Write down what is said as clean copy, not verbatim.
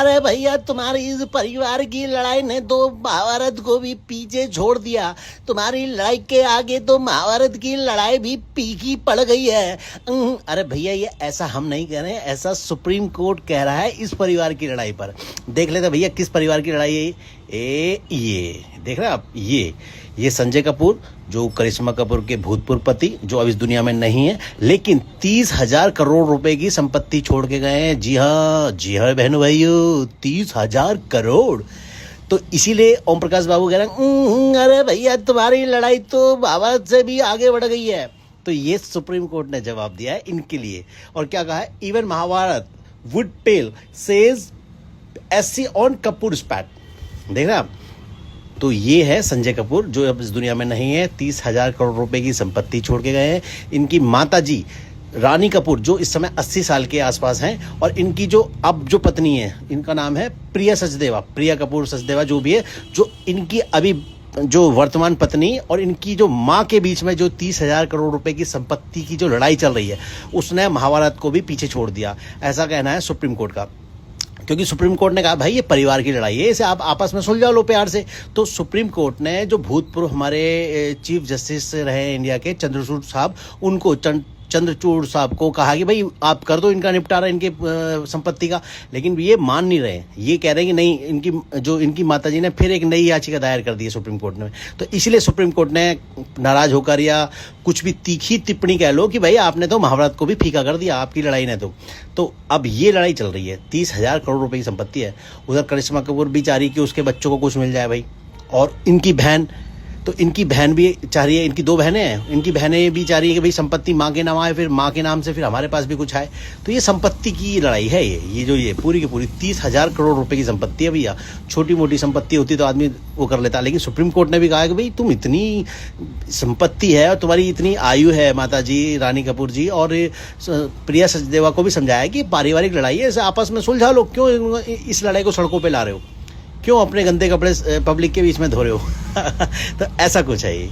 अरे भैया तुम्हारी इस परिवार की लड़ाई ने तो महाभारत को भी पीछे छोड़ दिया। तुम्हारी लड़ाई के आगे तो महाभारत की लड़ाई भी फीकी पड़ गई है। अरे भैया ये ऐसा हम नहीं कह रहे हैं, ऐसा सुप्रीम कोर्ट कह रहा है इस परिवार की लड़ाई पर। देख लेते भैया किस परिवार की लड़ाई है ये देख रहे हैं आप। ये संजय कपूर जो करिश्मा कपूर के भूतपूर्व पति, जो अब इस दुनिया में नहीं है, लेकिन 30,000 करोड़ रुपए की संपत्ति छोड़ के गए हैं। जी हाँ बहनों भाइयों, 30,000 करोड़। तो इसीलिए ओम प्रकाश बाबू कह रहे हैं अरे भैया तुम्हारी लड़ाई तो महाभारत से भी आगे बढ़ गई है। तो ये सुप्रीम कोर्ट ने जवाब दिया है इनके लिए। और क्या कहा है, even Mahabharata would tell says SC on Kapoor spat. देख रहे आप। तो ये है संजय कपूर जो अब इस दुनिया में नहीं है, 30,000 करोड़ रुपए की संपत्ति छोड़ के गए हैं। इनकी माता जी रानी कपूर जो इस समय 80 साल के आसपास हैं, और इनकी जो पत्नी है, इनका नाम है प्रिया कपूर सचदेवा जो भी है, जो इनकी अभी जो वर्तमान पत्नी और इनकी जो माँ के बीच में जो 30,000 करोड़ रुपए की संपत्ति की जो लड़ाई चल रही है, उसने महाभारत को भी पीछे छोड़ दिया, ऐसा कहना है सुप्रीम कोर्ट का। क्योंकि सुप्रीम कोर्ट ने कहा भाई ये परिवार की लड़ाई है, इसे आप आपस में सुलझा लो प्यार से। तो सुप्रीम कोर्ट ने जो भूतपूर्व हमारे चीफ जस्टिस रहे इंडिया के चंद्रचूड़ साहब को कहा कि भाई आप कर दो इनका निपटारा, इनके संपत्ति का। लेकिन ये मान नहीं रहे, ये कह रहे हैं कि नहीं, इनकी माताजी ने फिर एक नई याचिका दायर कर दी है सुप्रीम कोर्ट में। तो इसलिए सुप्रीम कोर्ट ने नाराज होकर, या कुछ भी तीखी टिप्पणी कह लो कि भाई आपने तो महाभारत को भी फीका कर दिया आपकी लड़ाई ने। तो अब ये लड़ाई चल रही है, 30,000 करोड़ रुपए की संपत्ति है। उधर करिश्मा कपूर भी चाह रही कि उसके बच्चों को कुछ मिल जाए भाई, और इनकी बहन भी चाह रही है, इनकी 2 बहनें हैं, इनकी बहनें भी चाह रही है कि भाई संपत्ति माँ के नाम आए, फिर माँ के नाम से फिर हमारे पास भी कुछ आए। तो ये संपत्ति की लड़ाई है। ये पूरी की पूरी 30,000 करोड़ रुपए की संपत्ति है भैया। छोटी मोटी संपत्ति होती तो आदमी वो कर लेता, लेकिन सुप्रीम कोर्ट ने भी कहा कि भाई तुम इतनी संपत्ति है और तुम्हारी इतनी आयु है माता जी रानी कपूर जी, और प्रिया सचदेवा को भी समझाया कि पारिवारिक लड़ाई है, इसे आपस में सुलझा लो, क्यों इस लड़ाई को सड़कों पर ला रहे हो, क्यों अपने गंदे कपड़े पब्लिक के बीच में धो रहे हो। तो ऐसा कुछ है ये।